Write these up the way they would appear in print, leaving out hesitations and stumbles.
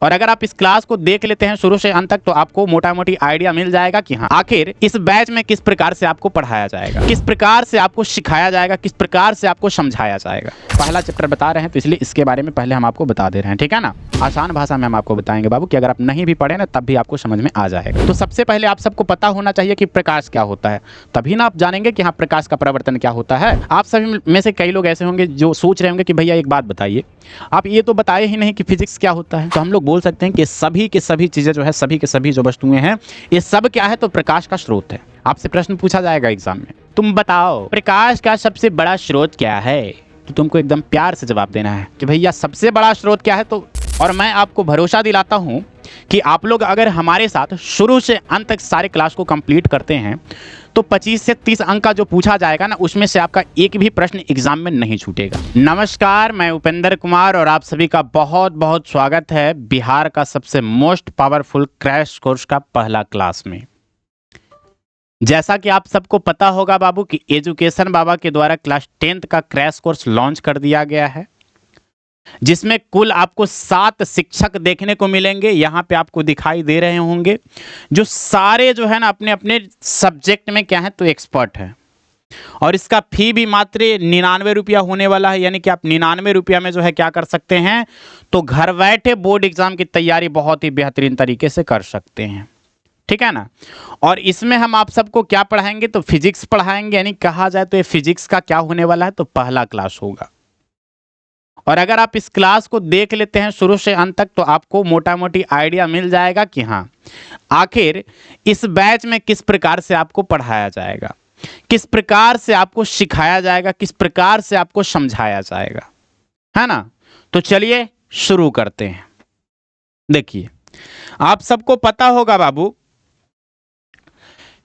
और अगर आप इस क्लास को देख लेते हैं शुरू से अंत तक तो आपको मोटा मोटी आइडिया मिल जाएगा कि हाँ आखिर इस बैच में किस प्रकार से आपको पढ़ाया जाएगा, किस प्रकार से आपको सिखाया जाएगा, किस प्रकार से आपको समझाया जाएगा। पहला चैप्टर बता रहे हैं तो इसलिए इसके बारे में पहले हम आपको बता दे रहे हैं, ठीक है ना। आसान भाषा में हम आपको बताएंगे बाबू कि अगर आप नहीं भी पढ़े ना तब भी आपको समझ में आ जाएगा। तो सबसे पहले आप सबको पता होना चाहिए कि प्रकाश क्या होता है, तभी ना आप जानेंगे कि हाँ प्रकाश का परिवर्तन क्या होता है। आप सभी में से कई लोग ऐसे होंगे जो सोच रहे होंगे कि भैया एक बात बताइए, आप ये तो बताए ही नहीं कि फिजिक्स क्या होता है। तो हम लोग बोल सकते हैं कि सभी के सभी चीजें जो है, सभी के सभी जो वस्तुएं हैं, ये सब क्या है तो प्रकाश का स्रोत है। आपसे प्रश्न पूछा जाएगा एग्जाम में, तुम बताओ प्रकाश का सबसे बड़ा स्रोत क्या है, तो तुमको एकदम प्यार से जवाब देना है कि भैया सबसे बड़ा स्रोत क्या है। तो और मैं आपको भरोसा दिलाता हूं कि आप लोग अगर हमारे साथ शुरू से अंत तक सारे क्लास को कंप्लीट करते हैं तो 25 से 30 अंक का जो पूछा जाएगा ना उसमें से आपका एक भी प्रश्न एग्जाम में नहीं छूटेगा। नमस्कार, मैं उपेंद्र कुमार और आप सभी का बहुत बहुत स्वागत है बिहार का सबसे मोस्ट पावरफुल क्रैश कोर्स का पहला क्लास में। जैसा कि आप सबको पता होगा बाबू कि एजुकेशन बाबा के द्वारा क्लास 10th का क्रैश कोर्स लॉन्च कर दिया गया है, जिसमें कुल आपको 7 शिक्षक देखने को मिलेंगे। यहाँ पे आपको दिखाई दे रहे होंगे जो सारे जो है ना अपने अपने सब्जेक्ट में क्या है तो एक्सपर्ट है। और इसका फी भी मात्र 99 रुपया होने वाला है, यानी कि आप 99 रुपया में जो है क्या कर सकते हैं तो घर बैठे बोर्ड एग्जाम की तैयारी बहुत ही बेहतरीन तरीके से कर सकते हैं, ठीक है ना। और इसमें हम आप सबको क्या पढ़ाएंगे तो फिजिक्स पढ़ाएंगे, यानी कहा जाए तो ये फिजिक्स का क्या होने वाला है तो पहला क्लास होगा। और अगर आप इस क्लास को देख लेते हैं शुरू से अंत तक तो आपको मोटा मोटी आइडिया मिल जाएगा कि हाँ आखिर इस बैच में किस प्रकार से आपको पढ़ाया जाएगा, किस प्रकार से आपको सिखाया जाएगा, किस प्रकार से आपको समझाया जाएगा, है ना। तो चलिए शुरू करते हैं। देखिए आप सबको पता होगा बाबू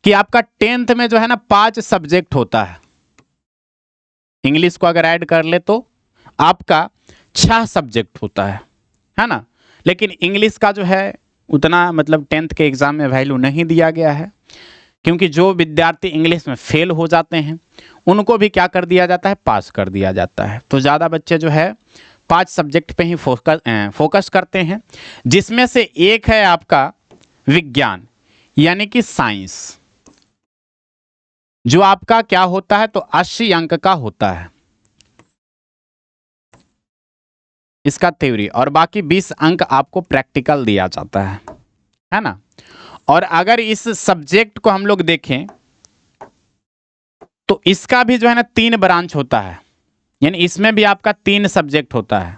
कि आपका 10th में जो है ना 5 सब्जेक्ट होता है। इंग्लिश को अगर ऐड कर ले तो आपका 6 सब्जेक्ट होता है ना। लेकिन इंग्लिश का जो है उतना मतलब 10th के एग्जाम में वैल्यू नहीं दिया गया है, क्योंकि जो विद्यार्थी इंग्लिश में फेल हो जाते हैं उनको भी क्या कर दिया जाता है पास कर दिया जाता है। तो ज़्यादा बच्चे जो है 5 सब्जेक्ट पे ही फोकस करते हैं, जिसमें से एक है आपका विज्ञान यानी कि साइंस, जो आपका क्या होता है तो 80 अंक का होता है इसका थ्योरी, और बाकी 20 अंक आपको प्रैक्टिकल दिया जाता है ना। और अगर इस सब्जेक्ट को हम लोग देखें तो इसका भी जो है ना 3 ब्रांच होता है, यानी इसमें भी आपका 3 सब्जेक्ट होता है।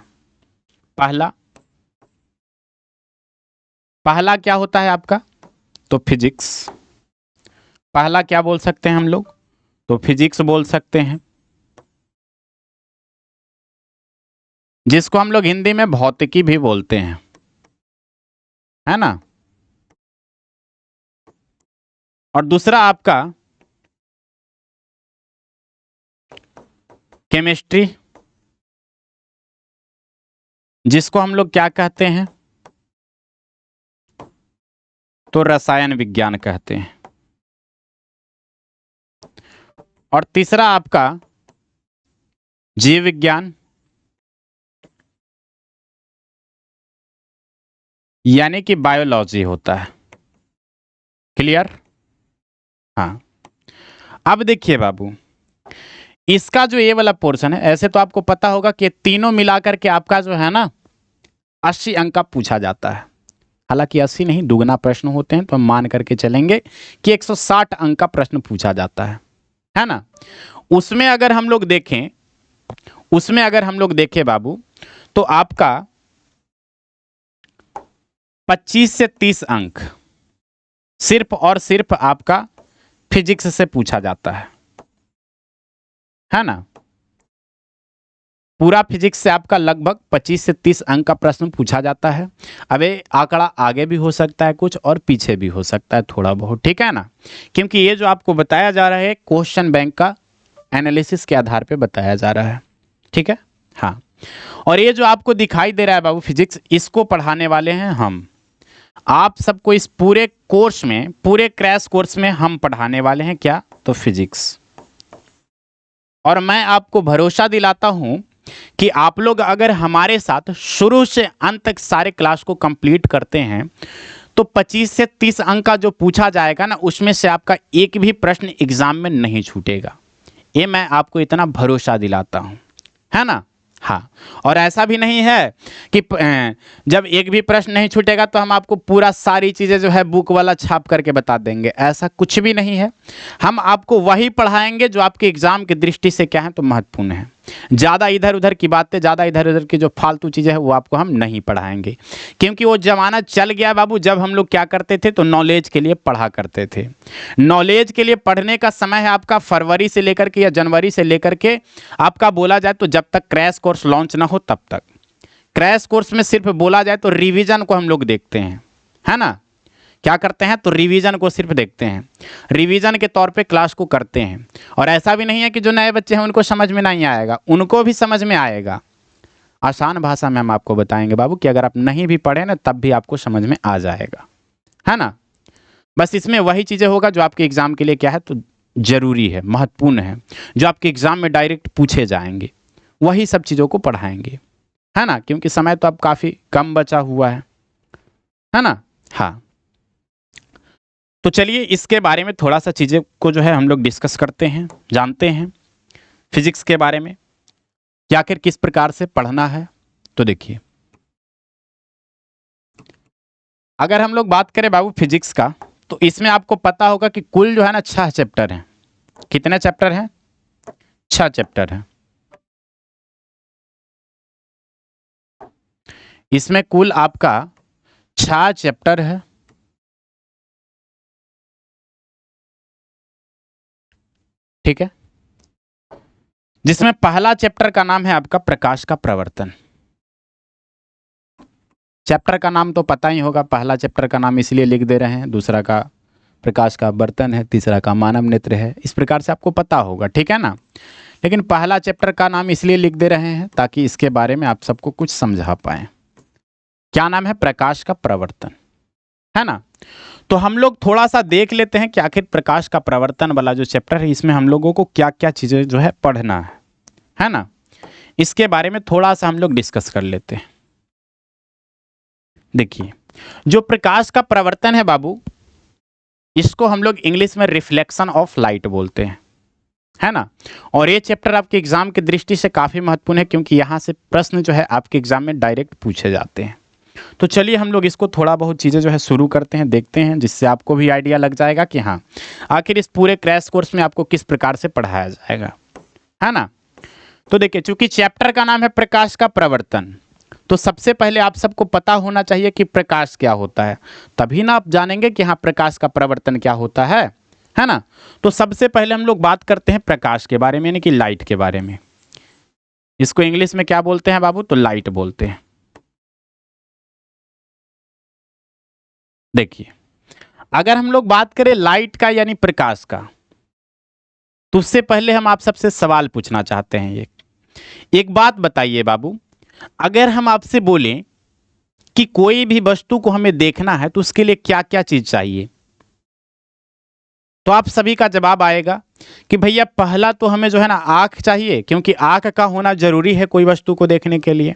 पहला क्या होता है आपका तो फिजिक्स, पहला क्या बोल सकते हैं हम लोग तो फिजिक्स बोल सकते हैं, जिसको हम लोग हिंदी में भौतिकी भी बोलते हैं, है ना। और दूसरा आपका केमिस्ट्री, जिसको हम लोग क्या कहते हैं तो रसायन विज्ञान कहते हैं। और तीसरा आपका जीव विज्ञान यानी कि बायोलॉजी होता है। क्लियर? हाँ। अब देखिए बाबू, इसका जो ये वाला पोर्शन है, ऐसे तो आपको पता होगा कि तीनों मिलाकर के आपका जो है ना 80 अंक का पूछा जाता है। हालांकि 80 नहीं, दुगना प्रश्न होते हैं, तो हम मान करके चलेंगे कि 160 अंक का प्रश्न पूछा जाता है ना। उसमें अगर हम लोग देखें बाबू तो आपका 25 से 30 अंक सिर्फ और सिर्फ आपका फिजिक्स से पूछा जाता है ना। पूरा फिजिक्स से आपका लगभग 25 से 30 अंक का प्रश्न पूछा जाता है। अब ये आंकड़ा आगे भी हो सकता है कुछ और पीछे भी हो सकता है थोड़ा बहुत, ठीक है ना, क्योंकि ये जो आपको बताया जा रहा है क्वेश्चन बैंक का एनालिसिस के आधार पे बताया जा रहा है, ठीक है। हाँ, और ये जो आपको दिखाई दे रहा है बाबू फिजिक्स, इसको पढ़ाने वाले हैं हम। आप सबको इस पूरे कोर्स में, पूरे क्रैश कोर्स में हम पढ़ाने वाले हैं क्या तो फिजिक्स। और मैं आपको भरोसा दिलाता हूं कि आप लोग अगर हमारे साथ शुरू से अंत तक सारे क्लास को कंप्लीट करते हैं तो 25 से 30 अंक का जो पूछा जाएगा ना, उसमें से आपका एक भी प्रश्न एग्जाम में नहीं छूटेगा। ये मैं आपको इतना भरोसा दिलाता हूँ, है ना। हाँ, और ऐसा भी नहीं है कि जब एक भी प्रश्न नहीं छूटेगा तो हम आपको पूरा सारी चीज़ें जो है बुक वाला छाप करके बता देंगे, ऐसा कुछ भी नहीं है। हम आपको वही पढ़ाएंगे जो आपके एग्जाम की दृष्टि से क्या है तो महत्वपूर्ण है। ज़्यादा इधर उधर की बातें, ज़्यादा इधर उधर की जो फालतू चीज़ें हैं वो आपको हम नहीं पढ़ाएंगे, क्योंकि वो ज़माना चल गया बाबू जब हम लोग क्या करते थे तो नॉलेज के लिए पढ़ा करते थे। नॉलेज के लिए पढ़ने का समय है आपका फरवरी से लेकर के या जनवरी से लेकर के आपका बोला जाए तो जब तक क्रैश कोर्स लॉन्च ना हो तब तक। क्रैश कोर्स में सिर्फ बोला जाए तो रिवीजन को हम लोग देखते हैं, है ना। क्या करते हैं तो रिवीजन को सिर्फ देखते हैं, रिवीजन के तौर पे क्लास को करते हैं। और ऐसा भी नहीं है कि जो नए बच्चे हैं उनको समझ में नहीं आएगा, उनको भी समझ में आएगा। आसान भाषा में हम आपको बताएंगे बाबू कि अगर आप नहीं भी पढ़े ना तब भी आपको समझ में आ जाएगा, है ना। बस इसमें वही चीज़ें होगा जो आपके एग्जाम के लिए क्या है तो जरूरी है, महत्वपूर्ण है, जो आपके एग्जाम में डायरेक्ट पूछे जाएंगे, वही सब चीज़ों को पढ़ाएंगे, है ना। क्योंकि समय तो अब काफ़ी कम बचा हुआ है ना। हाँ, तो चलिए इसके बारे में थोड़ा सा चीज़ें को जो है हम लोग डिस्कस करते हैं, जानते हैं फिजिक्स के बारे में कि आखिर किस प्रकार से पढ़ना है। तो देखिए, अगर हम लोग बात करें बाबू फिजिक्स का तो इसमें आपको पता होगा कि कुल जो है ना 6 चैप्टर हैं। कितने चैप्टर हैं? 6 चैप्टर हैं। इसमें कुल आपका 6 चैप्टर है, ठीक है। जिसमें पहला चैप्टर का नाम है आपका प्रकाश का प्रवर्तन। चैप्टर का नाम तो पता ही होगा, पहला चैप्टर का नाम इसलिए लिख दे रहे हैं, दूसरा का प्रकाश का बर्तन है, तीसरा का मानव नेत्र है, इस प्रकार से आपको पता होगा, ठीक है ना। लेकिन पहला चैप्टर का नाम इसलिए लिख दे रहे हैं ताकि इसके बारे में आप सबको कुछ समझा पाए। क्या नाम है? प्रकाश का प्रवर्तन, है ना। तो हम लोग थोड़ा सा देख लेते हैं कि आखिर प्रकाश का प्रवर्तन वाला जो चैप्टर है इसमें हम लोगों को क्या क्या चीजें जो है पढ़ना है ना। इसके बारे में थोड़ा सा हम लोग डिस्कस कर लेते हैं। देखिए, जो प्रकाश का प्रवर्तन है बाबू, इसको हम लोग इंग्लिश में रिफ्लेक्शन ऑफ लाइट बोलते हैं, है ना। और ये चैप्टर आपके एग्जाम की दृष्टि से काफी महत्वपूर्ण है क्योंकि यहां से प्रश्न जो है आपके एग्जाम में डायरेक्ट पूछे जाते हैं। तो चलिए हम लोग इसको थोड़ा बहुत चीजें जो है शुरू करते हैं, देखते हैं, जिससे आपको भी आइडिया लग जाएगा कि हाँ आखिर इस पूरे क्रैश कोर्स में आपको किस प्रकार से पढ़ाया जाएगा, है ना। तो देखिए, चूंकि चैप्टर का नाम है प्रकाश का प्रवर्तन, तो सबसे पहले आप सबको पता होना चाहिए कि प्रकाश क्या होता है, तभी ना आप जानेंगे कि हाँ प्रकाश का प्रवर्तन क्या होता है ना। तो सबसे पहले हम लोग बात करते हैं प्रकाश के बारे में, यानी कि लाइट के बारे में। इसको इंग्लिश में क्या बोलते हैं बाबू? तो लाइट बोलते हैं। देखिए, अगर हम लोग बात करें लाइट का यानी प्रकाश का, तो उससे पहले हम आप सबसे सवाल पूछना चाहते हैं। एक बात बताइए बाबू, अगर हम आपसे बोलें कि कोई भी वस्तु को हमें देखना है तो उसके लिए क्या क्या चीज चाहिए, तो आप सभी का जवाब आएगा कि भैया पहला तो हमें जो है ना आंख चाहिए, क्योंकि आंख का होना जरूरी है कोई वस्तु को देखने के लिए।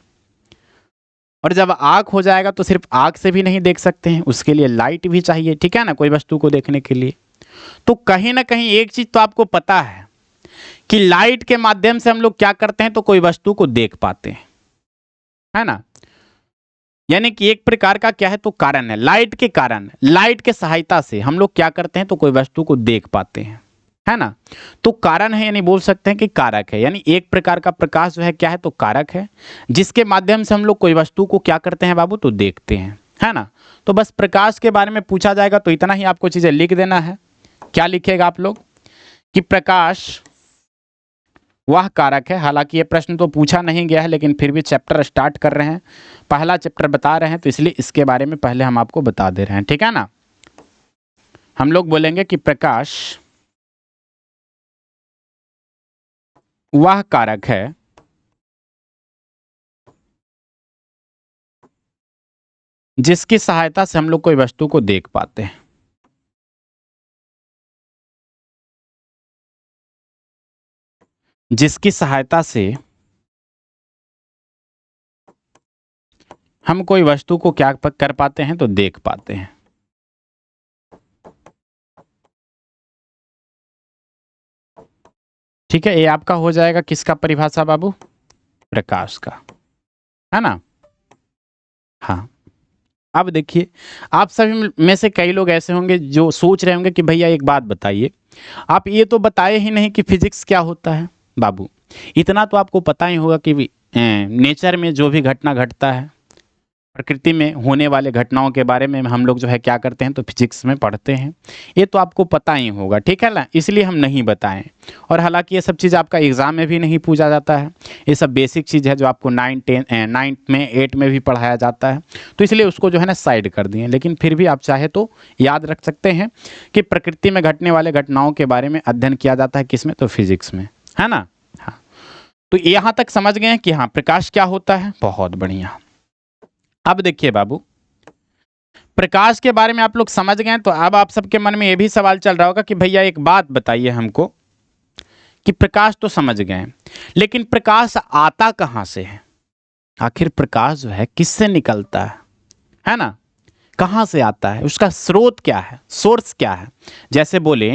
और जब आंख हो जाएगा तो सिर्फ आंख से भी नहीं देख सकते हैं, उसके लिए लाइट भी चाहिए, ठीक है ना, कोई वस्तु को देखने के लिए। तो कहीं ना कहीं एक चीज तो आपको पता है कि लाइट के माध्यम से हम लोग क्या करते हैं तो कोई वस्तु को देख पाते हैं, है ना। यानी कि एक प्रकार का क्या है तो कारण है, लाइट के कारण, लाइट के सहायता से हम लोग क्या करते हैं तो कोई वस्तु को देख पाते हैं, है ना। तो कारण है, यानी बोल सकते हैं कि कारक है, यानी एक प्रकार का प्रकाश जो है क्या है तो कारक है, जिसके माध्यम से हम लोग कोई वस्तु को क्या करते हैं बाबू तो देखते हैं, है ना। तो बस प्रकाश के बारे में पूछा जाएगा तो इतना ही आपको चीजें लिख देना है। क्या लिखेगा आप लोग? कि प्रकाश वह कारक है। हालांकि ये प्रश्न तो पूछा नहीं गया है, लेकिन फिर भी चैप्टर स्टार्ट कर रहे हैं, पहला चैप्टर बता रहे हैं, तो इसलिए इसके बारे में पहले हम आपको बता दे रहे हैं, ठीक है ना। हम लोग बोलेंगे कि प्रकाश वह कारक है जिसकी सहायता से हम लोग कोई वस्तु को देख पाते हैं। जिसकी सहायता से हम कोई वस्तु को क्या कर पाते हैं, तो देख पाते हैं। ठीक है, ये आपका हो जाएगा किसका परिभाषा बाबू? प्रकाश का, है ना। हाँ, अब देखिए, आप सभी में से कई लोग ऐसे होंगे जो सोच रहे होंगे कि भैया एक बात बताइए, आप ये तो बताए ही नहीं कि फिजिक्स क्या होता है। बाबू, इतना तो आपको पता ही होगा कि नेचर में जो भी घटना घटता है, प्रकृति में होने वाले घटनाओं के बारे में हम लोग जो है क्या करते हैं, तो फिजिक्स में पढ़ते हैं। ये तो आपको पता ही होगा, ठीक है ना, इसलिए हम नहीं बताएं। और हालांकि ये सब चीज़ आपका एग्जाम में भी नहीं पूछा जाता है, ये सब बेसिक चीज़ है जो आपको 9th में 8 में भी पढ़ाया जाता है, तो इसलिए उसको जो है ना साइड कर दिए। लेकिन फिर भी आप चाहे तो याद रख सकते हैं कि प्रकृति में घटने वाले घटनाओं के बारे में अध्ययन किया जाता है किस में, तो फिजिक्स में, है ना। हाँ, तो यहाँ तक समझ गए हैं कि हाँ प्रकाश क्या होता है। बहुत बढ़िया। अब देखिए बाबू, प्रकाश के बारे में आप लोग समझ गए, तो अब आप सबके मन में ये भी सवाल चल रहा होगा कि भैया एक बात बताइए हमको, कि प्रकाश तो समझ गए, लेकिन प्रकाश आता कहाँ से है? आखिर प्रकाश जो है किससे निकलता है ना, कहाँ से आता है, उसका स्रोत क्या है, सोर्स क्या है। जैसे बोले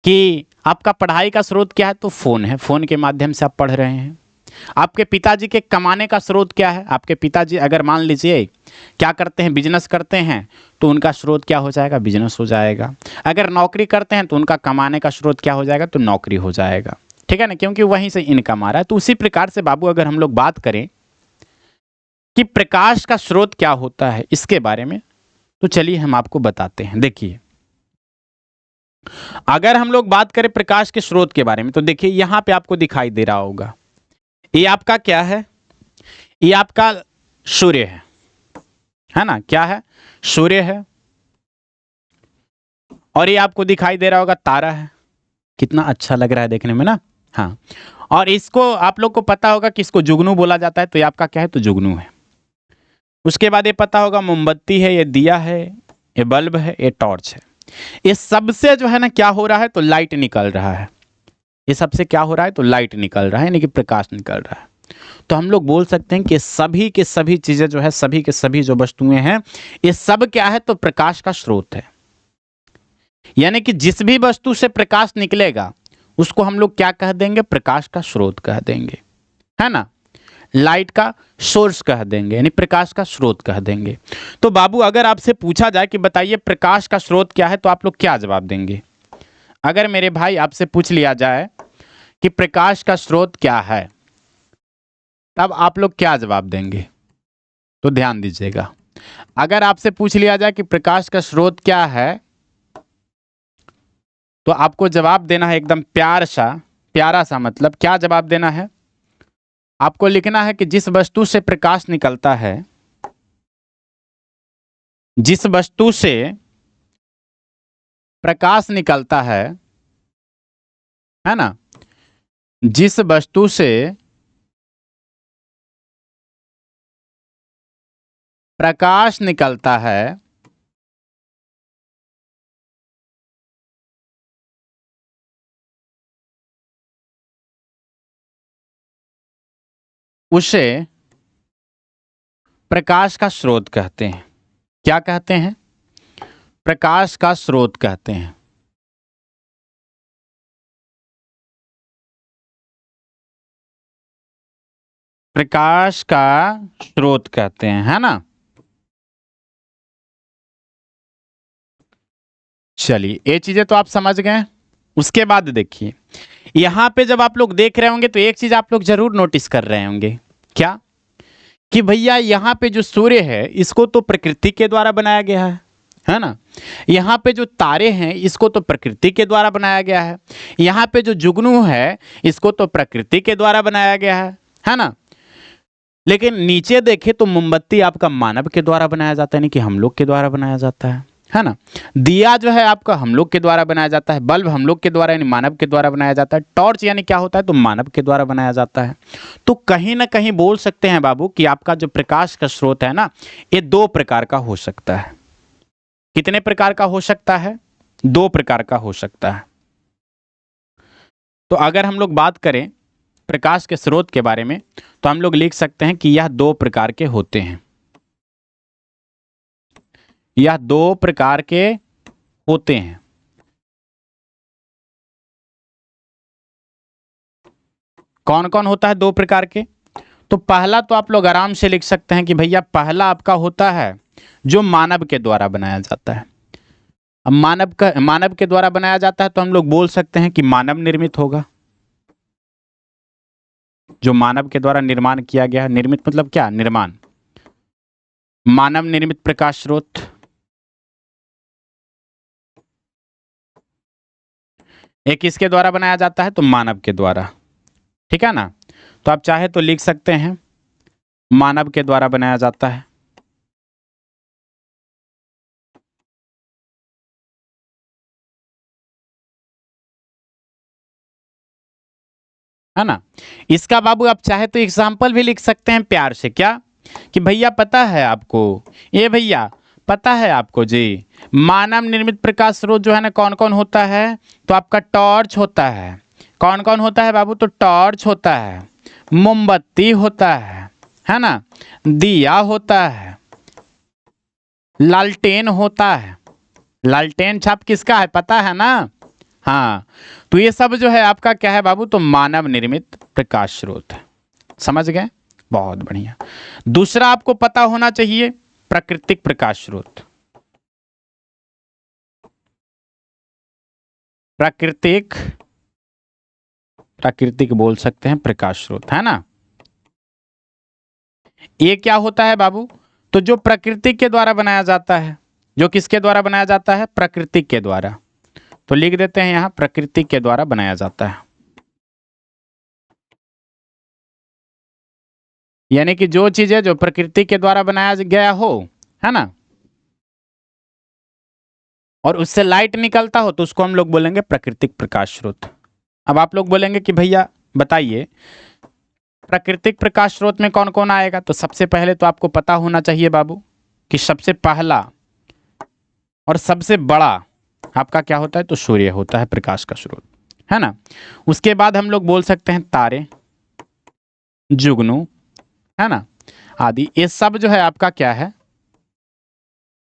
कि आपका पढ़ाई का स्रोत क्या है, तो फोन है, फोन के माध्यम से आप पढ़ रहे हैं। आपके पिताजी के कमाने का स्रोत क्या है? आपके पिताजी अगर मान लीजिए क्या करते हैं, बिजनेस करते हैं, तो उनका स्रोत क्या हो जाएगा, बिजनेस हो जाएगा। अगर नौकरी करते हैं तो उनका कमाने का स्रोत क्या हो जाएगा, तो नौकरी हो जाएगा, ठीक है ना, क्योंकि वहीं से इनकम आ रहा है। तो उसी प्रकार से बाबू अगर हम लोग बात करें कि प्रकाश का स्रोत क्या होता है इसके बारे में, तो चलिए हम आपको बताते हैं। देखिए, अगर हम लोग बात करें प्रकाश के स्रोत के बारे में, तो देखिए यहां पे आपको दिखाई दे रहा होगा, ये आपका क्या है, ये आपका सूर्य है ना, क्या है, सूर्य है। और ये आपको दिखाई दे रहा होगा तारा है। कितना अच्छा लग रहा है देखने में ना। हाँ, और इसको आप लोग को पता होगा कि इसको जुगनू बोला जाता है, तो ये आपका क्या है, तो जुगनू है। उसके बाद ये पता होगा मोमबत्ती है, ये दिया है, ये बल्ब है, ये टॉर्च है। ये सबसे जो है ना क्या हो रहा है, तो लाइट निकल रहा है। ये सबसे क्या हो रहा है, तो लाइट निकल रहा है, यानी कि प्रकाश निकल रहा है। तो हम लोग बोल सकते हैं कि सभी के सभी चीजें जो है, सभी के सभी जो वस्तुएं हैं, ये सब क्या है, तो प्रकाश का स्रोत है। यानी कि जिस भी वस्तु से प्रकाश निकलेगा उसको हम लोग क्या कह देंगे, प्रकाश का स्रोत कह देंगे, है ना, लाइट का सोर्स कह देंगे, यानी प्रकाश का स्रोत कह देंगे। तो बाबू अगर आपसे पूछा जाए कि बताइए प्रकाश का स्रोत क्या है, तो आप लोग क्या जवाब देंगे? अगर मेरे भाई आपसे पूछ लिया जाए कि प्रकाश का स्रोत क्या है, तब आप लोग क्या जवाब देंगे? तो ध्यान दीजिएगा, अगर आपसे पूछ लिया जाए कि प्रकाश का स्रोत क्या है, तो आपको जवाब देना है एकदम प्यारा सा, मतलब क्या जवाब देना है? आपको लिखना है कि जिस वस्तु से प्रकाश निकलता है, जिस वस्तु से प्रकाश निकलता है ना, जिस वस्तु से प्रकाश निकलता है, उसे प्रकाश का स्रोत कहते हैं। क्या कहते हैं? प्रकाश का स्रोत कहते हैं। प्रकाश का स्रोत कहते हैं, है ना। चलिए, ये चीजें तो आप समझ गए। उसके बाद देखिए, यहां पे जब आप लोग देख रहे होंगे तो एक चीज आप लोग जरूर नोटिस कर रहे होंगे, क्या, कि भैया यहाँ पे जो सूर्य है इसको तो प्रकृति के द्वारा बनाया गया है ना। यहाँ पे जो तारे हैं इसको तो प्रकृति के द्वारा बनाया गया है। यहाँ पे जो जुगनू है इसको तो प्रकृति के द्वारा बनाया गया है ना। लेकिन नीचे देखे तो मोमबत्ती आपका मानव के द्वारा बनाया जाता है, यानी कि हम लोग के द्वारा बनाया जाता है ना। दिया जो है आपका हम लोग के द्वारा बनाया जाता है, बल्ब हम लोग के द्वारा यानी मानव के द्वारा बनाया जाता है, टॉर्च यानी क्या होता है, तो मानव के द्वारा बनाया जाता है। तो कहीं ना कहीं बोल सकते हैं बाबू कि आपका जो प्रकाश का स्रोत है ना, ये 2 प्रकार का हो सकता है। कितने प्रकार का हो सकता है? 2 प्रकार का हो सकता है। तो अगर हम लोग बात करें प्रकाश के स्रोत के बारे में, तो हम लोग लिख सकते हैं कि यह 2 प्रकार के होते हैं। यह दो प्रकार के होते हैं। कौन कौन होता है दो प्रकार के? तो पहला तो आप लोग आराम से लिख सकते हैं कि भैया पहला आपका होता है जो मानव के द्वारा बनाया जाता है। अब मानव के द्वारा बनाया जाता है तो हम लोग बोल सकते हैं कि मानव निर्मित होगा। जो मानव के द्वारा निर्माण किया गया है, निर्मित मतलब क्या? निर्माण। मानव निर्मित प्रकाश स्रोत। एक किसके द्वारा बनाया जाता है? तो मानव के द्वारा। ठीक है ना? तो आप चाहे तो लिख सकते हैं मानव के द्वारा बनाया जाता है। है ना? इसका बाबू आप चाहे तो एग्जाम्पल भी लिख सकते हैं प्यार से। क्या? कि भैया पता है आपको, ये भैया पता है आपको जी, मानव निर्मित प्रकाश स्रोत जो है ना कौन कौन होता है? तो आपका टॉर्च होता है। कौन कौन होता है बाबू? तो टॉर्च होता है, मोमबत्ती होता है ना, दिया होता है, लालटेन होता है। लालटेन छाप किसका है पता है ना? हाँ, तो ये सब जो है आपका क्या है बाबू? तो मानव निर्मित प्रकाश स्रोत है। समझ गए? बहुत बढ़िया। दूसरा आपको पता होना चाहिए प्राकृतिक प्रकाश स्रोत। प्राकृतिक बोल सकते हैं प्रकाश स्रोत, है ना? ये क्या होता है बाबू? तो जो प्रकृति के द्वारा बनाया जाता है। जो किसके द्वारा बनाया जाता है? प्रकृति के द्वारा। तो लिख देते हैं यहां प्रकृति के द्वारा बनाया जाता है। यानी कि जो चीजें जो प्रकृति के द्वारा बनाया गया हो, है ना, और उससे लाइट निकलता हो तो उसको हम लोग बोलेंगे प्राकृतिक प्रकाश स्रोत। अब आप लोग बोलेंगे कि भैया बताइए प्राकृतिक प्रकाश स्रोत में कौन कौन आएगा? तो सबसे पहले तो आपको पता होना चाहिए बाबू कि सबसे पहला और सबसे बड़ा आपका क्या होता है? तो सूर्य होता है प्रकाश का स्रोत, है ना? उसके बाद हम लोग बोल सकते हैं तारे, जुगनू, है ना, आदि। ये सब जो है आपका क्या है?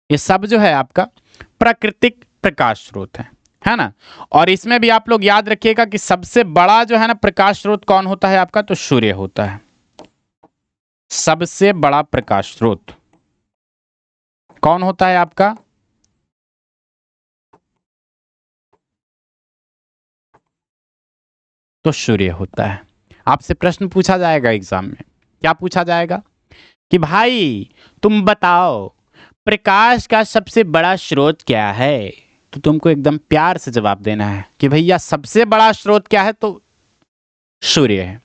ये सब जो है आपका प्राकृतिक प्रकाश स्रोत है ना? और इसमें भी आप लोग याद रखिएगा कि सबसे बड़ा जो है ना प्रकाश स्रोत कौन होता है आपका? तो सूर्य होता है। सबसे बड़ा प्रकाश स्रोत कौन होता है आपका? तो सूर्य होता है। आपसे प्रश्न पूछा जाएगा एग्जाम में। क्या पूछा जाएगा? कि भाई तुम बताओ प्रकाश का सबसे बड़ा स्रोत क्या है? तो तुमको एकदम प्यार से जवाब देना है कि भैया सबसे बड़ा स्रोत क्या है? तो सूर्य है।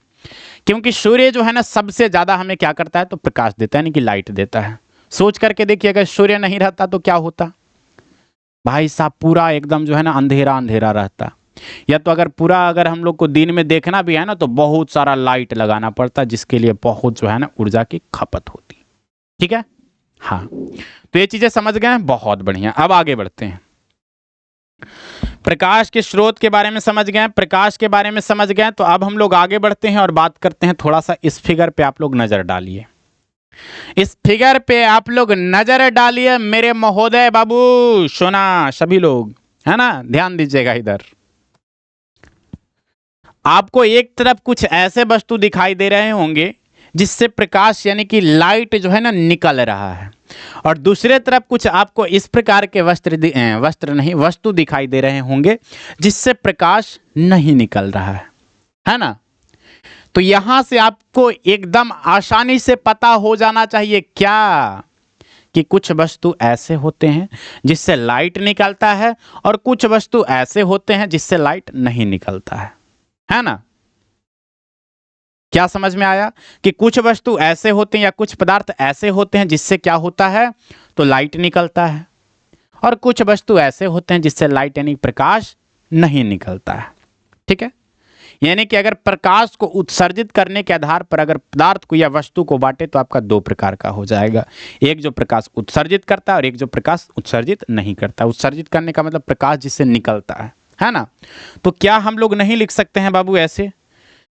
क्योंकि सूर्य जो है ना सबसे ज्यादा हमें क्या करता है? तो प्रकाश देता है, यानी कि लाइट देता है। सोच करके देखिए अगर सूर्य नहीं रहता तो क्या होता? भाई साहब पूरा एकदम जो है ना अंधेरा अंधेरा रहता। या तो अगर हम लोग को दिन में देखना भी है ना तो बहुत सारा लाइट लगाना पड़ता, जिसके लिए बहुत जो है ना ऊर्जा की खपत होती। ठीक है? हाँ, तो ये चीजें समझ गए हैं? बहुत बढ़िया। अब आगे बढ़ते हैं। प्रकाश के स्रोत के बारे में समझ गए, प्रकाश के बारे में समझ गए, तो अब हम लोग आगे बढ़ते हैं और बात करते हैं। थोड़ा सा इस फिगर पे आप लोग नजर डालिए। इस फिगर पे आप लोग नजर डालिए मेरे महोदय बाबू, सोना सभी लोग, है ना, ध्यान दीजिएगा इधर। आपको एक तरफ कुछ ऐसे वस्तु दिखाई दे रहे होंगे जिससे प्रकाश यानी कि लाइट जो है ना निकल रहा है, और दूसरे तरफ कुछ आपको इस प्रकार के वस्तु दिखाई दे रहे होंगे जिससे प्रकाश नहीं निकल रहा है ना? तो यहां से आपको एकदम आसानी से पता हो जाना चाहिए क्या? कि कुछ वस्तु ऐसे होते हैं जिससे लाइट निकलता है और कुछ वस्तु ऐसे होते हैं जिससे लाइट नहीं निकलता है ना? क्या समझ में आया? कि कुछ वस्तु ऐसे होते हैं या कुछ पदार्थ ऐसे होते हैं जिससे क्या होता है? तो लाइट निकलता है, और कुछ वस्तु ऐसे होते हैं जिससे लाइट यानी प्रकाश नहीं निकलता है। ठीक है? यानी कि अगर प्रकाश को उत्सर्जित करने के आधार पर अगर पदार्थ को या वस्तु को बांटे तो आपका दो प्रकार का हो जाएगा। एक जो प्रकाश उत्सर्जित करता है और एक जो प्रकाश उत्सर्जित नहीं करता। उत्सर्जित करने का मतलब प्रकाश जिससे निकलता है ना? तो क्या हम लोग नहीं लिख सकते हैं बाबू ऐसे?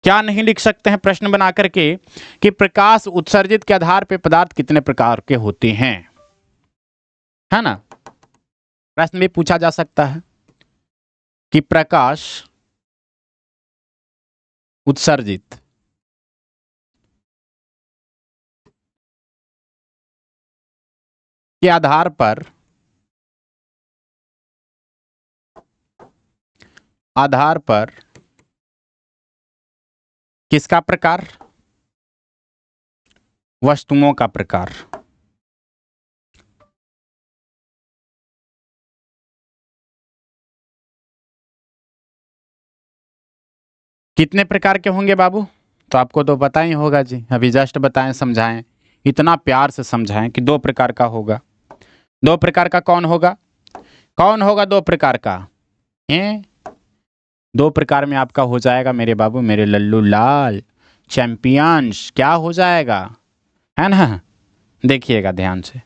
क्या नहीं लिख सकते हैं प्रश्न बना करके कि प्रकाश उत्सर्जित के आधार पर पदार्थ कितने प्रकार के होते हैं? है ना। प्रश्न भी पूछा जा सकता है कि प्रकाश उत्सर्जित के आधार पर किसका प्रकार, वस्तुओं का प्रकार। कितने प्रकार के होंगे बाबू, तो आपको तो पता ही होगा जी, अभी जस्ट बताएं, समझाएं, इतना प्यार से समझाएं कि 2 प्रकार का होगा। 2 प्रकार का कौन होगा, कौन होगा 2 प्रकार का, हैं? 2 प्रकार में आपका हो जाएगा मेरे बाबू, मेरे लल्लू लाल चैंपियंस, क्या हो जाएगा, है ना। देखिएगा ध्यान से,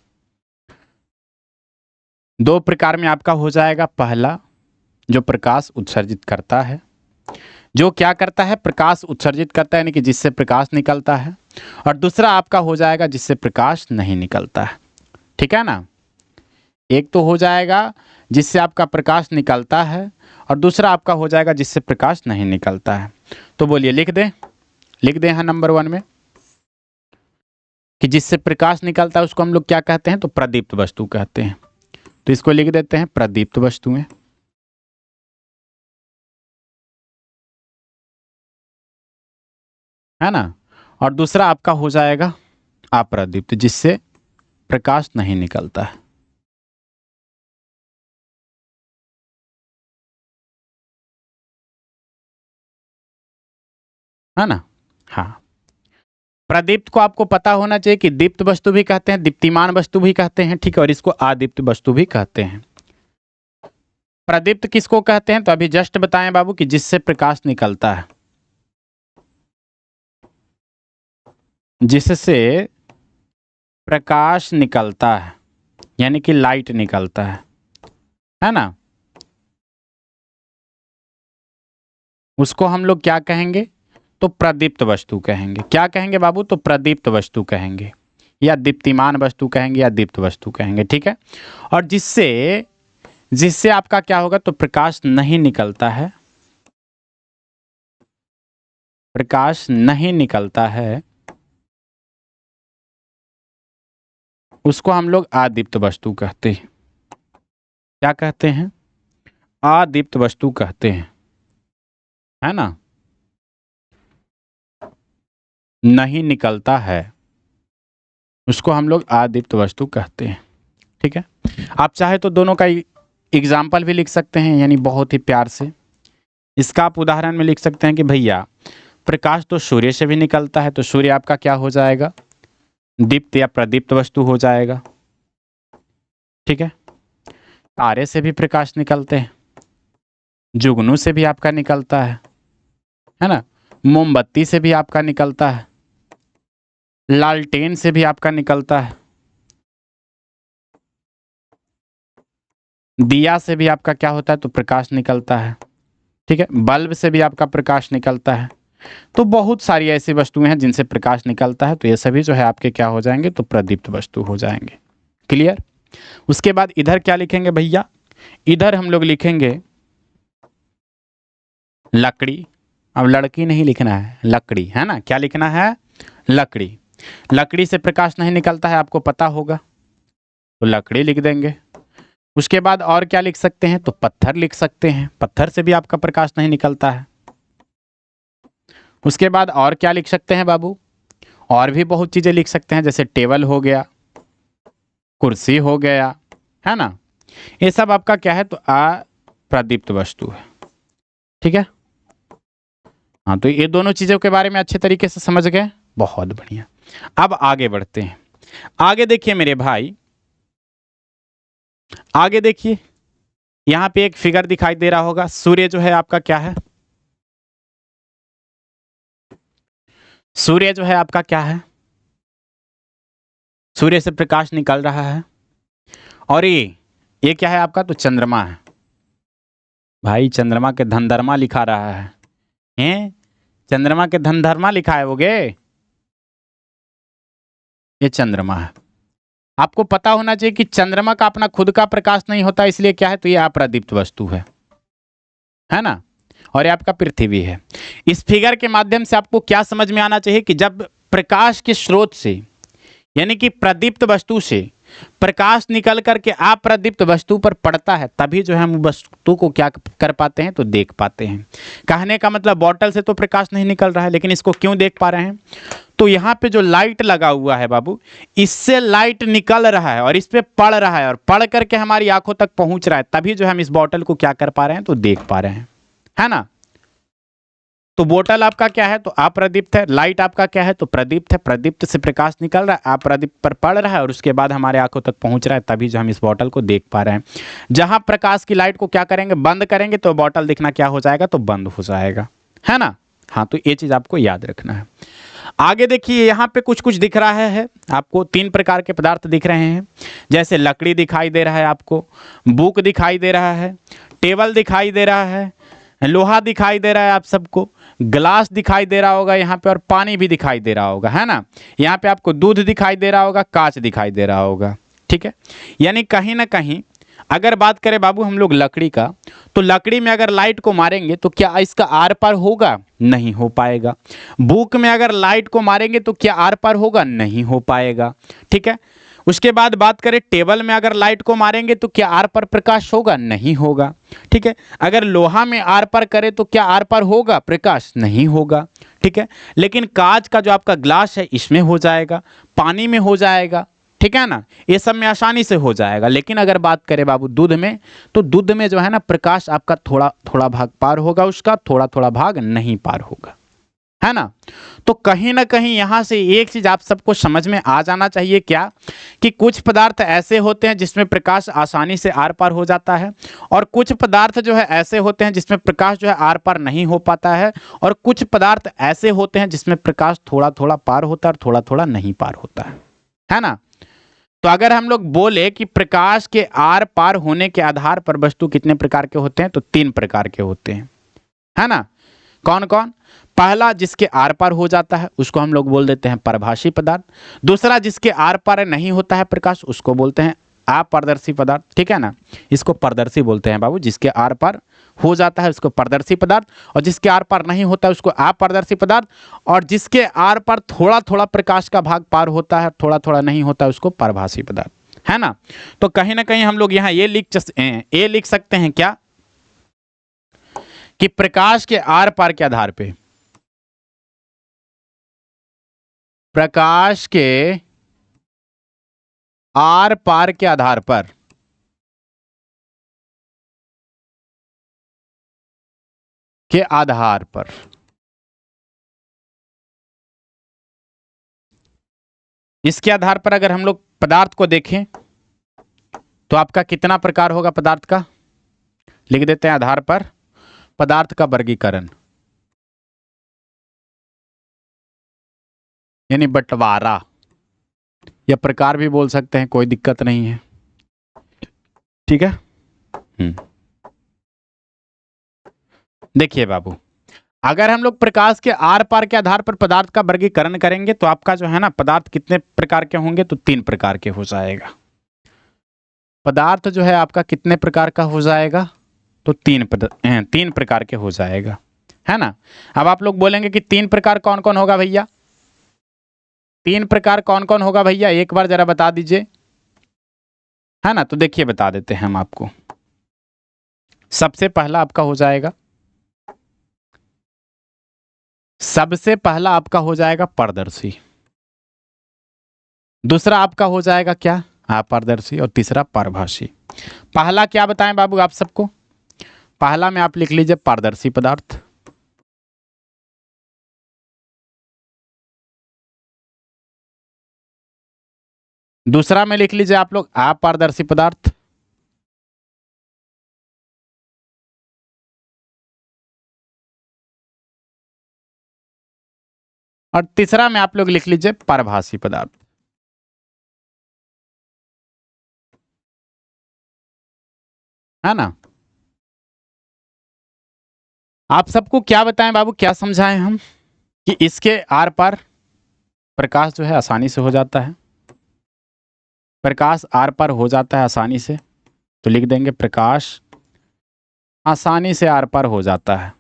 2 प्रकार में आपका हो जाएगा। पहला जो प्रकाश उत्सर्जित करता है, जो क्या करता है, प्रकाश उत्सर्जित करता है, यानी कि जिससे प्रकाश निकलता है। और दूसरा आपका हो जाएगा जिससे प्रकाश नहीं निकलता है, ठीक है ना। एक तो हो जाएगा जिससे आपका प्रकाश निकलता है, और दूसरा आपका हो जाएगा जिससे प्रकाश नहीं निकलता है। तो बोलिए, लिख दें यहाँ नंबर 1 में कि जिससे प्रकाश निकलता है उसको हम लोग क्या कहते हैं, तो प्रदीप्त वस्तु कहते हैं। तो इसको लिख देते हैं प्रदीप्त वस्तुएं, है ना। और दूसरा आपका हो जाएगा अप्रदीप्त, जिससे प्रकाश नहीं निकलता है ना। हाँ, प्रदीप्त को आपको पता होना चाहिए कि दीप्त वस्तु भी कहते हैं, दीप्तिमान वस्तु भी कहते हैं, ठीक है, और इसको अदीप्त वस्तु भी कहते हैं। प्रदीप्त किसको कहते हैं, तो अभी जस्ट बताएं बाबू कि जिससे प्रकाश निकलता है, जिससे प्रकाश निकलता है, यानी कि लाइट निकलता है ना, उसको हम लोग क्या कहेंगे, तो प्रदीप्त वस्तु कहेंगे। क्या कहेंगे बाबू, तो प्रदीप्त वस्तु कहेंगे, या दीप्तिमान वस्तु कहेंगे, या दीप्त वस्तु कहेंगे, ठीक है। और जिससे जिससे आपका क्या होगा, तो प्रकाश नहीं निकलता है, प्रकाश नहीं निकलता है, उसको हम लोग अदीप्त वस्तु कहते हैं। क्या कहते हैं, अदीप्त वस्तु कहते हैं, है ना। नहीं निकलता है, उसको हम लोग अदीप्त वस्तु कहते हैं, ठीक है। आप चाहे तो दोनों का एग्जाम्पल भी लिख सकते हैं, यानी बहुत ही प्यार से इसका आप उदाहरण में लिख सकते हैं कि भैया प्रकाश तो सूर्य से भी निकलता है, तो सूर्य आपका क्या हो जाएगा, दीप्त या प्रदीप्त वस्तु हो जाएगा, ठीक है। तारे से भी प्रकाश निकलते हैं, जुगनू से भी आपका निकलता है ना, मोमबत्ती से भी आपका निकलता है, लालटेन से भी आपका निकलता है, दिया से भी आपका क्या होता है, तो प्रकाश निकलता है, ठीक है। बल्ब से भी आपका प्रकाश निकलता है। तो बहुत सारी ऐसी वस्तुएं हैं जिनसे प्रकाश निकलता है, तो ये सभी जो है आपके क्या हो जाएंगे, तो प्रदीप्त वस्तु हो जाएंगे। क्लियर। उसके बाद इधर क्या लिखेंगे भैया, इधर हम लोग लिखेंगे लकड़ी। अब लड़की नहीं लिखना है, लकड़ी, है ना। क्या लिखना है, लकड़ी। लकड़ी से प्रकाश नहीं निकलता है, आपको पता होगा, तो लकड़ी लिख देंगे। उसके बाद और क्या लिख सकते हैं, तो पत्थर लिख सकते हैं, पत्थर से भी आपका प्रकाश नहीं निकलता है। उसके बाद और क्या लिख सकते हैं बाबू, और भी बहुत चीजें लिख सकते हैं, जैसे टेबल हो गया, कुर्सी हो गया, है ना। ये सब आपका क्या है, तो अप्रदीप्त वस्तु है, ठीक है। हाँ, तो ये दोनों चीजों के बारे में अच्छे तरीके से समझ गए, बहुत बढ़िया। अब आगे बढ़ते हैं। आगे देखिए मेरे भाई, आगे देखिए, यहां पे एक फिगर दिखाई दे रहा होगा, सूर्य जो है आपका क्या है, सूर्य जो है आपका क्या है, सूर्य से प्रकाश निकल रहा है। और ये क्या है आपका, तो चंद्रमा है। भाई चंद्रमा के धंधर्मा लिखा रहा है, हैं? चंद्रमा के धंधर्मा लिखा है, वो गे, ये चंद्रमा है। आपको पता होना चाहिए कि चंद्रमा का अपना खुद का प्रकाश नहीं होता, इसलिए क्या है, तो ये अप्रदीप्त वस्तु है ना। और ये आपका पृथ्वी है। इस फिगर के माध्यम से आपको क्या समझ में आना चाहिए कि जब प्रकाश के स्रोत से यानी कि प्रदीप्त वस्तु से प्रकाश निकल करके अप्रदीप्त वस्तु पर पड़ता है, तभी जो है हम वस्तु को क्या कर पाते हैं, तो देख पाते हैं। कहने का मतलब बॉटल से तो प्रकाश नहीं निकल रहा है, लेकिन इसको क्यों देख पा रहे हैं, तो यहाँ पे जो लाइट लगा हुआ है बाबू, इससे लाइट निकल रहा है और इस पे पड़ रहा है और पड़ करके हमारी आंखों तक पहुंच रहा है, तभी जो हम इस बॉटल को क्या कर पा रहे हैं, तो देख पा रहे हैं, है ना। तो बोतल आपका क्या है, तो अप्रदीप्त है। लाइट आपका क्या है, तो प्रदीप्त है। प्रदीप्त से प्रकाश निकल रहा है, अप्रदीप्त पर पड़ रहा है और उसके बाद हमारे आंखों तक पहुंच रहा है, तभी जो हम इस बोतल को देख पा रहे हैं। जहां प्रकाश की लाइट को क्या करेंगे, बंद करेंगे, तो बोतल दिखना क्या हो जाएगा, तो बंद हो जाएगा, है ना। हाँ, तो ये चीज आपको याद रखना है। आगे देखिए, यहाँ पे कुछ कुछ दिख रहा है आपको, 3 प्रकार के पदार्थ दिख रहे हैं। जैसे लकड़ी दिखाई दे रहा है आपको, बुक दिखाई दे रहा है, टेबल दिखाई दे रहा है, लोहा दिखाई दे रहा है आप सबको, ग्लास दिखाई दे रहा होगा यहाँ पे, और पानी भी दिखाई दे रहा होगा, है ना। यहाँ पे आपको दूध दिखाई दे रहा होगा, कांच दिखाई दे रहा होगा, ठीक है। यानी कहीं ना कहीं अगर बात करें बाबू हम लोग लकड़ी का, तो लकड़ी में अगर लाइट को मारेंगे तो क्या इसका आर पार होगा, नहीं हो पाएगा। बुक में अगर लाइट को मारेंगे तो क्या आर पार होगा, नहीं हो पाएगा, ठीक है। उसके बाद बात करें टेबल में अगर लाइट को मारेंगे तो क्या आर पर प्रकाश होगा, नहीं होगा, ठीक है। अगर लोहा में आर पर करे तो क्या आर पर होगा प्रकाश, नहीं होगा, ठीक है। लेकिन कांच का जो आपका ग्लास है इसमें हो जाएगा, पानी में हो जाएगा, ठीक है ना, ये सब में आसानी से हो जाएगा। लेकिन अगर बात करें बाबू दूध में, तो दूध में जो है ना प्रकाश आपका थोड़ा थोड़ा भाग पार होगा, उसका थोड़ा थोड़ा भाग नहीं पार होगा, है ना। तो कहीं ना कहीं यहां से एक चीज आप सबको समझ में आ जाना चाहिए, क्या कि कुछ पदार्थ ऐसे होते हैं जिसमें प्रकाश आसानी से आर पार हो जाता है, और कुछ पदार्थ जो है ऐसे होते हैं जिसमें प्रकाश जो है आर पार नहीं हो पाता है, और कुछ पदार्थ ऐसे होते हैं जिसमें प्रकाश थोड़ा थोड़ा पार होता है और थोड़ा थोड़ा नहीं पार होता है ना। तो अगर हम लोग बोले कि प्रकाश के आर पार होने के आधार पर वस्तु कितने प्रकार के होते हैं, तो 3 प्रकार के होते हैं, है ना। कौन कौन, पहला जिसके आर पार हो जाता है उसको हम लोग बोल देते हैं परभाषी पदार्थ। दूसरा जिसके आर पार नहीं होता है प्रकाश, उसको बोलते हैं अपारदर्शी पदार्थ, ठीक है ना। इसको पारदर्शी बोलते हैं बाबू, जिसके आर पार हो जाता है उसको पारदर्शी पदार्थ, और जिसके आर पार नहीं होता है उसको अपारदर्शी पदार्थ, और जिसके आर पार थोड़ा थोड़ा प्रकाश का भाग पार होता है, थोड़ा थोड़ा नहीं होता है, उसको परभाषी पदार्थ, है ना। तो कहीं ना कहीं हम लोग यहाँ ये लिख सकते हैं क्या, कि प्रकाश के आर पार के आधार पे, प्रकाश के आर पार के आधार पर इसके आधार पर अगर हम लोग पदार्थ को देखें तो आपका कितना प्रकार होगा पदार्थ का, लिख देते हैं आधार पर पदार्थ का वर्गीकरण, यानी बंटवारा, या प्रकार भी बोल सकते हैं, कोई दिक्कत नहीं है, ठीक है। देखिए बाबू, अगर हम लोग प्रकाश के आर पार के आधार पर पदार्थ का वर्गीकरण करेंगे तो आपका जो है ना पदार्थ कितने प्रकार के होंगे, तो 3 प्रकार के हो जाएगा। पदार्थ जो है आपका कितने प्रकार का हो जाएगा, तो 3 प्रकार के हो जाएगा, है ना। अब आप लोग बोलेंगे कि 3 प्रकार कौन कौन होगा भैया, 3 प्रकार कौन कौन होगा भैया, एक बार जरा बता दीजिए, है ना। तो देखिए बता देते हैं हम आपको। सबसे पहला आपका हो जाएगा, सबसे पहला आपका हो जाएगा पारदर्शी, दूसरा आपका हो जाएगा क्या, अपारदर्शी, और तीसरा परभाषी। पहला क्या बताएं बाबू आप सबको, पहला में आप लिख लीजिए पारदर्शी पदार्थ, दूसरा में लिख लीजिए आप लोग अपारदर्शी पदार्थ, और तीसरा में आप लोग लिख लीजिए परभाषी पदार्थ, है ना। आप सबको क्या बताएं बाबू, क्या समझाएं हम, कि इसके आर पार प्रकाश जो है आसानी से हो जाता है, प्रकाश आर पार हो जाता है आसानी से, तो लिख देंगे प्रकाश आसानी से आर पार हो जाता है।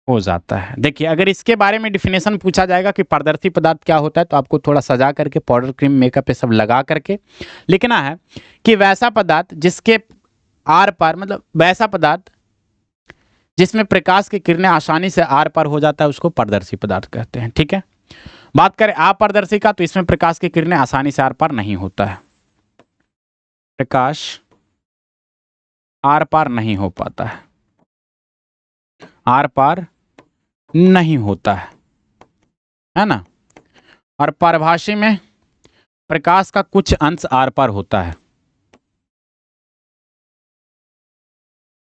हो जाता है। देखिए अगर इसके बारे में डिफिनेशन पूछा जाएगा कि पारदर्शी पदार्थ क्या होता है, तो आपको थोड़ा सजा करके पाउडर क्रीम मेकअप ये सब लगा करके लिखना है कि वैसा पदार्थ जिसके आर पार, मतलब वैसा पदार्थ जिसमें प्रकाश की किरणें आसानी से आर पार हो जाता है उसको पारदर्शी पदार्थ कहते हैं। ठीक है, बात करें अपारदर्शी का, तो इसमें प्रकाश की किरणें आसानी से आर पार नहीं होता है, प्रकाश आर पार नहीं हो पाता है, आर पार नहीं होता है ना। और पारभासी में प्रकाश का कुछ अंश आर पार होता है,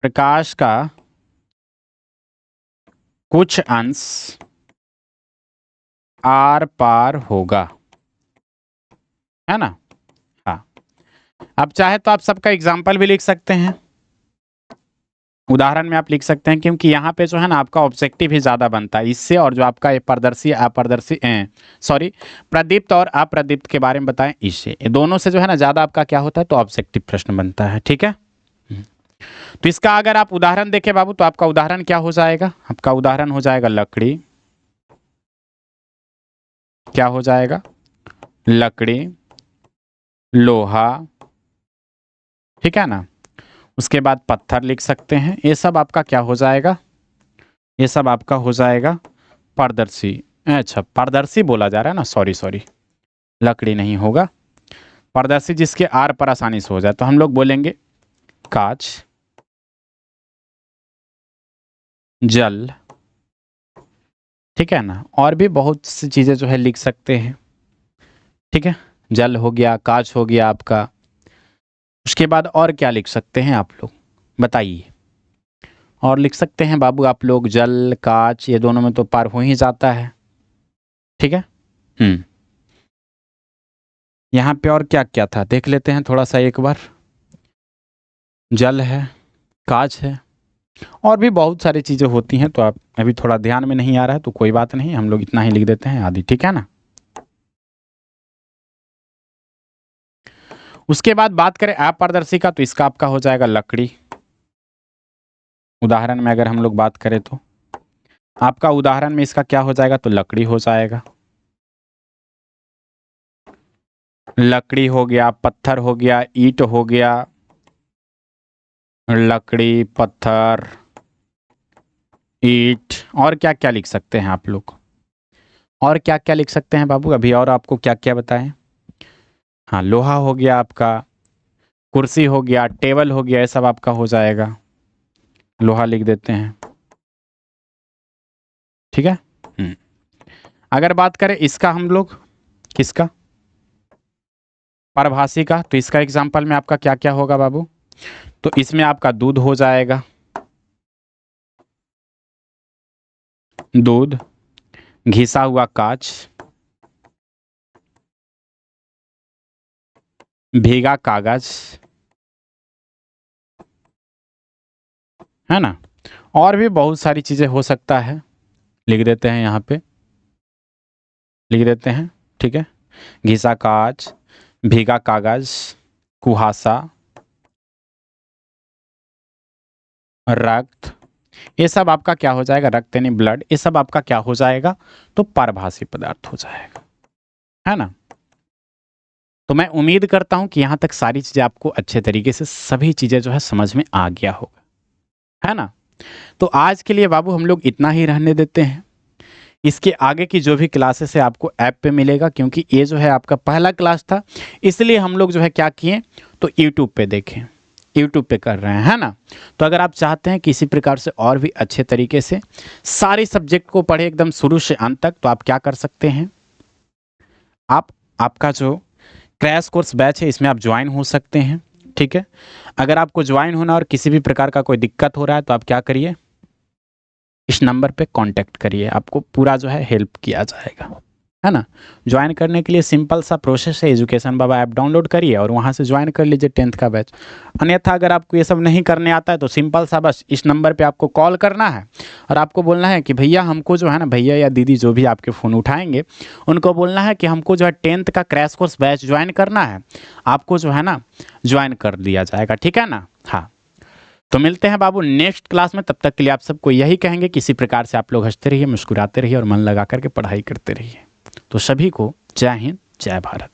प्रकाश का कुछ अंश आर पार होगा, है ना। हाँ, अब चाहे तो आप सबका एग्जाम्पल भी लिख सकते हैं, उदाहरण में आप लिख सकते हैं, क्योंकि यहाँ पे जो है ना आपका ऑब्जेक्टिव ही ज़्यादा बनता है इससे, और जो आपका पारदर्शी अपारदर्शी सॉरी प्रदीप्त और अप्रदीप्त के बारे में बताएं इससे, दोनों से जो है ना ज़्यादा आपका क्या होता है, तो ऑब्जेक्टिव प्रश्न बनता है। ठीक है, तो इसका अगर आप उदाहरण देखें बाबू, तो आपका उदाहरण क्या हो जाएगा, आपका उदाहरण हो जाएगा लकड़ी, क्या हो जाएगा, लकड़ी, लोहा, ठीक है ना। उसके बाद पत्थर लिख सकते हैं, ये सब आपका क्या हो जाएगा, ये सब आपका हो जाएगा पारदर्शी। अच्छा पारदर्शी बोला जा रहा है ना, सॉरी सॉरी, लकड़ी नहीं होगा, पारदर्शी जिसके आर पर आसानी से हो जाए, तो हम लोग बोलेंगे कांच, जल, ठीक है ना। और भी बहुत सी चीजें जो है लिख सकते हैं, ठीक है, जल हो गया, कांच हो गया आपका। उसके बाद और क्या लिख सकते हैं आप लोग बताइए, और लिख सकते हैं बाबू आप लोग जल कांच, ये दोनों में तो पार हो ही जाता है। ठीक है, यहाँ पे और क्या क्या था देख लेते हैं थोड़ा सा एक बार, जल है, कांच है, और भी बहुत सारी चीजें होती हैं, तो आप अभी थोड़ा ध्यान में नहीं आ रहा है तो कोई बात नहीं, हम लोग इतना ही लिख देते हैं आदि, ठीक है ना। उसके बाद बात करें अपारदर्शी का, तो इसका आपका हो जाएगा लकड़ी, उदाहरण में अगर हम लोग बात करें तो आपका उदाहरण में इसका क्या हो जाएगा, तो लकड़ी हो जाएगा, लकड़ी हो गया, पत्थर हो गया, ईंट हो गया, लकड़ी, पत्थर, ईंट, और क्या क्या लिख सकते हैं आप लोग, और क्या क्या लिख सकते हैं बाबू अभी, और आपको क्या क्या बताएं। हाँ लोहा हो गया आपका, कुर्सी हो गया, टेबल हो गया, ये सब आपका हो जाएगा, लोहा लिख देते हैं। ठीक है, अगर बात करें इसका हम लोग, किसका, परभाषी का, तो इसका एग्जाम्पल में आपका क्या क्या होगा बाबू, तो इसमें आपका दूध हो जाएगा, दूध, घिसा हुआ कांच, भीगा कागज, है ना। और भी बहुत सारी चीजें हो सकता है, लिख देते हैं यहाँ पे, लिख देते हैं, ठीक है, घिसा कांच, भीगा कागज, कुहासा, रक्त, ये सब आपका क्या हो जाएगा, रक्त यानी ब्लड, ये सब आपका क्या हो जाएगा, तो पारभासी पदार्थ हो जाएगा, है ना। तो मैं उम्मीद करता हूं कि यहां तक सारी चीजें आपको अच्छे तरीके से सभी चीजें जो है समझ में आ गया होगा, है ना। तो आज के लिए बाबू हम लोग इतना ही रहने देते हैं, इसके आगे की जो भी क्लासेस है आपको ऐप पे मिलेगा, क्योंकि ये जो है आपका पहला क्लास था, इसलिए हम लोग जो है क्या किए, तो यूट्यूब पे देखें, यूट्यूब पे कर रहे हैं, है ना। तो अगर आप चाहते हैं किसी प्रकार से और भी अच्छे तरीके से सारे सब्जेक्ट को पढ़े एकदम शुरू से अंत तक, तो आप क्या कर सकते हैं, आपका जो क्रैश कोर्स बैच है इसमें आप ज्वाइन हो सकते हैं। ठीक है, अगर आपको ज्वाइन होना और किसी भी प्रकार का कोई दिक्कत हो रहा है, तो आप क्या करिए, इस नंबर पे कांटेक्ट करिए, आपको पूरा जो है हेल्प किया जाएगा। है ना। ज्वाइन करने के लिए सिंपल सा प्रोसेस है, एजुकेशन बाबा ऐप डाउनलोड करिए और वहाँ से ज्वाइन कर लीजिए 10th का बैच। अन्यथा अगर आपको ये सब नहीं करने आता है तो सिंपल सा बस इस नंबर पे आपको कॉल करना है और आपको बोलना है कि भैया हमको जो है ना, भैया या दीदी जो भी आपके फ़ोन उठाएंगे उनको बोलना है कि हमको जो है 10th का क्रैश कोर्स बैच ज्वाइन करना है, आपको जो है ना ज्वाइन कर दिया जाएगा, ठीक है ना। हाँ, तो मिलते हैं बाबू नेक्स्ट क्लास में। तब तक के लिए आप सबको यही कहेंगे कि इसी प्रकार से आप लोग हंसते रहिए, मुस्कुराते रहिए और मन लगा करके पढ़ाई करते रहिए। तो सभी को जय हिंद, जय भारत।